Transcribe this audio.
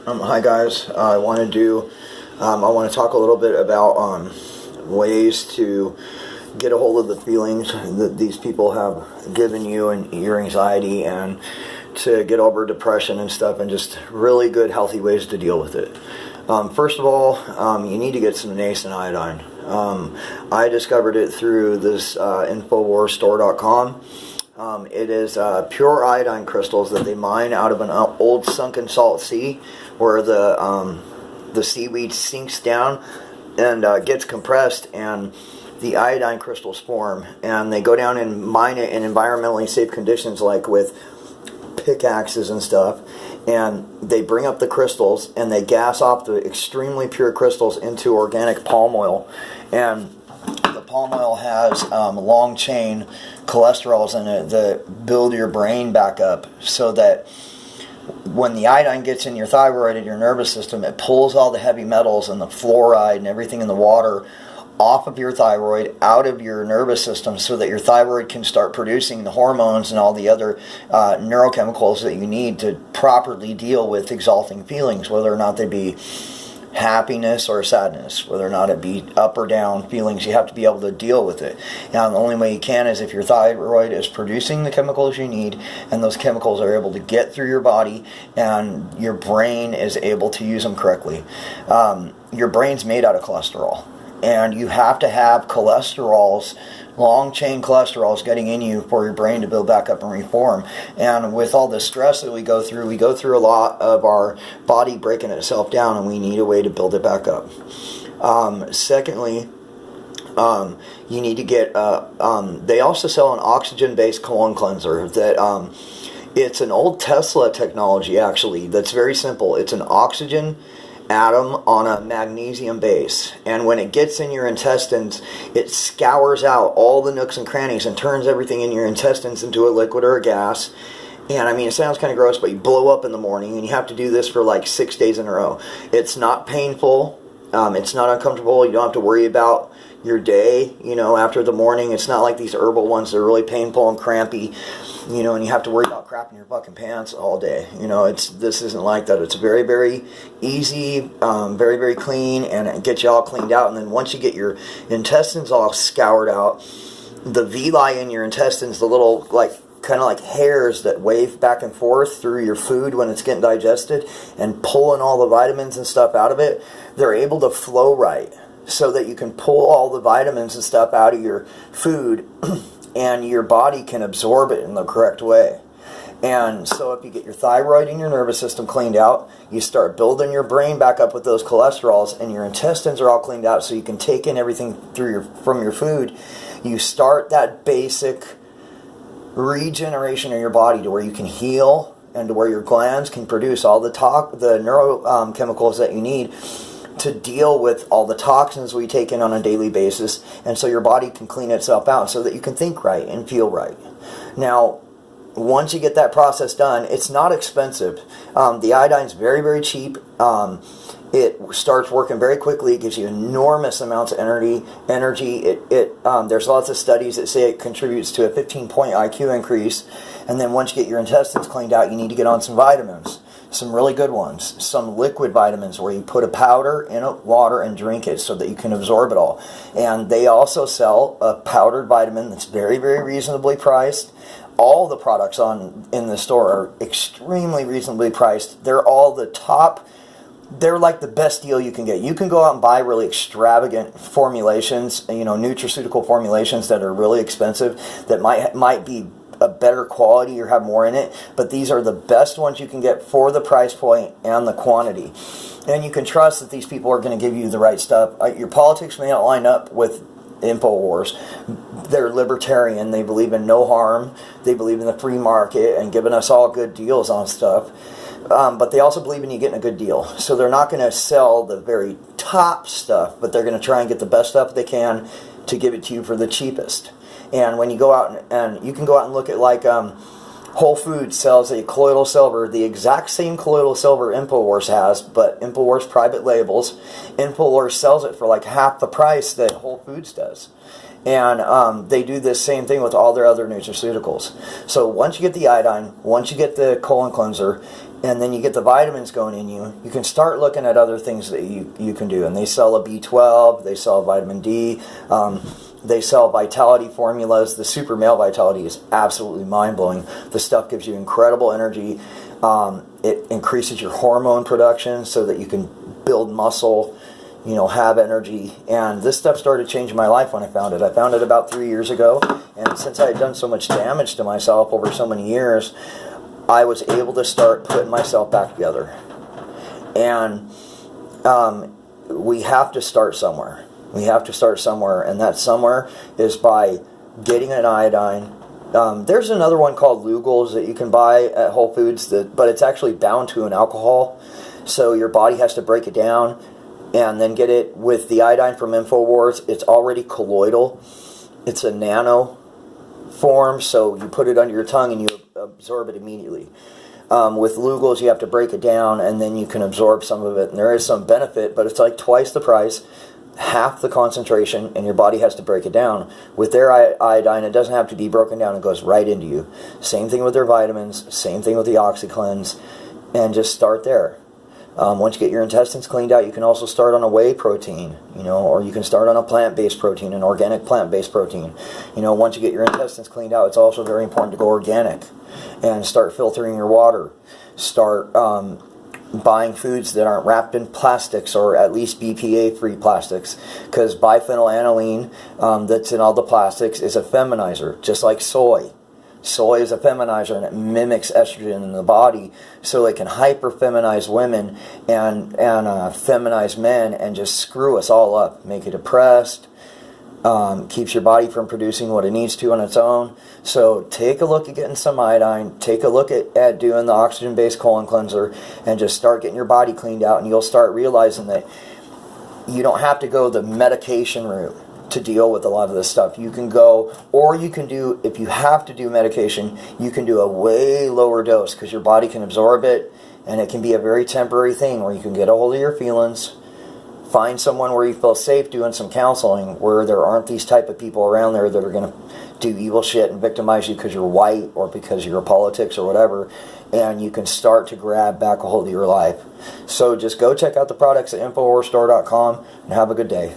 Hi guys. I want to talk a little bit about ways to get a hold of the feelings that these people have given you and your anxiety, and to get over depression and stuff, and just really good healthy ways to deal with it. First of all, you need to get some nascent iodine. I discovered it through this InfoWarsStore.com. It is pure iodine crystals that they mine out of an old sunken salt sea, where the seaweed sinks down and gets compressed, and the iodine crystals form. And they go down and mine it in environmentally safe conditions, like with pickaxes and stuff. And they bring up the crystals and they gas off the extremely pure crystals into organic palm oil. And the palm oil has long chain cholesterols in it that build your brain back up, so that when the iodine gets in your thyroid and your nervous system, it pulls all the heavy metals and the fluoride and everything in the water off of your thyroid, out of your nervous system, so that your thyroid can start producing the hormones and all the other neurochemicals that you need to properly deal with exalting feelings, whether or not they be happiness or sadness, whether or not it be up or down feelings. You have to be able to deal with it. Now, the only way you can is if your thyroid is producing the chemicals you need, and those chemicals are able to get through your body, and your brain is able to use them correctly. Your brain's made out of cholesterol, and you have to have cholesterols, long chain cholesterols, getting in you for your brain to build back up and reform. And with all the stress that we go through a lot of our body breaking itself down, and we need a way to build it back up. Secondly, you need to get, they also sell an oxygen-based colon cleanser that, it's an old Tesla technology, actually, that's very simple. It's an oxygen atom on a magnesium base, and when it gets in your intestines, it scours out all the nooks and crannies and turns everything in your intestines into a liquid or a gas. And I mean, it sounds kind of gross, but you blow up in the morning, and you have to do this for like 6 days in a row. It's not painful, it's not uncomfortable. You don't have to worry about your day, after the morning. It's not like these herbal ones that are really painful and crampy, and you have to worry about crapping your fucking pants all day. This isn't like that. It's very, very easy, very, very clean, and it gets you all cleaned out. And then once you get your intestines all scoured out, the villi in your intestines, the little, kind of like hairs that wave back and forth through your food when it's getting digested and pulling all the vitamins and stuff out of it, they're able to flow right, so that you can pull all the vitamins and stuff out of your food and your body can absorb it in the correct way. And so if you get your thyroid and your nervous system cleaned out, you start building your brain back up with those cholesterols, and your intestines are all cleaned out so you can take in everything from your food. You start that basic regeneration of your body to where you can heal, and to where your glands can produce all the neurochemicals that you need to deal with all the toxins we take in on a daily basis, and so your body can clean itself out so that you can think right and feel right. Now, once you get that process done, it's not expensive. The iodine's very, very cheap. It starts working very quickly. It gives you enormous amounts of energy. There's lots of studies that say it contributes to a 15-point IQ increase. And then once you get your intestines cleaned out, you need to get on some vitamins. Some really good ones. Some liquid vitamins where you put a powder in water and drink it so that you can absorb it all. And they also sell a powdered vitamin that's very, very reasonably priced. All the products in the store are extremely reasonably priced. They're all the top. They're like the best deal you can get. You can go out and buy really extravagant formulations, nutraceutical formulations that are really expensive, that might be a better quality or have more in it, but these are the best ones you can get for the price point and the quantity. And you can trust that these people are going to give you the right stuff. Your politics may not line up with InfoWars. They're libertarian. They believe in no harm. They believe in the free market and giving us all good deals on stuff. But they also believe in you getting a good deal. So they're not going to sell the very top stuff, but they're going to try and get the best stuff they can to give it to you for the cheapest. And when you go out and you can go out and look at Whole Foods sells a colloidal silver, the exact same colloidal silver InfoWars has, but InfoWars private labels. InfoWars sells it for like half the price that Whole Foods does. And they do this same thing with all their other nutraceuticals. So once you get the iodine, once you get the colon cleanser, and then you get the vitamins going in you, you can start looking at other things that you can do. And they sell a B12, they sell vitamin D, they sell vitality formulas. The Super Male Vitality is absolutely mind-blowing. The stuff gives you incredible energy. It increases your hormone production so that you can build muscle, have energy. And this stuff started changing my life when I found it. I found it about 3 years ago, and since I had done so much damage to myself over so many years, I was able to start putting myself back together. And we have to start somewhere. We have to start somewhere, and that somewhere is by getting an iodine. There's another one called Lugol's that you can buy at Whole Foods, but it's actually bound to an alcohol, so your body has to break it down and then get it with the iodine from InfoWars. It's already colloidal. It's a nano form, so you put it under your tongue and you absorb it immediately. With Lugol's, you have to break it down, and then you can absorb some of it, and there is some benefit, but it's like twice the price, half the concentration, and your body has to break it down. With their iodine, it doesn't have to be broken down. It goes right into you. Same thing with their vitamins, same thing with the OxyCleanse, and just start there. Once you get your intestines cleaned out, you can also start on a whey protein, or you can start on a plant-based protein, an organic plant-based protein. Once you get your intestines cleaned out, it's also very important to go organic and start filtering your water. Start buying foods that aren't wrapped in plastics, or at least BPA-free plastics, because biphenylaniline that's in all the plastics is a feminizer, just like soy. Soy is a feminizer, and it mimics estrogen in the body, so it can hyper-feminize women and feminize men and just screw us all up, make you depressed, keeps your body from producing what it needs to on its own. So take a look at getting some iodine, take a look at doing the oxygen-based colon cleanser, and just start getting your body cleaned out, and you'll start realizing that you don't have to go the medication route to deal with a lot of this stuff. You can go, or you can do, if you have to do medication, you can do a way lower dose, because your body can absorb it, and it can be a very temporary thing where you can get a hold of your feelings, find someone where you feel safe doing some counseling, where there aren't these type of people around there that are going to do evil shit and victimize you because you're white or because of your politics or whatever, and you can start to grab back a hold of your life. So just go check out the products at InfoWarsStore.com and have a good day.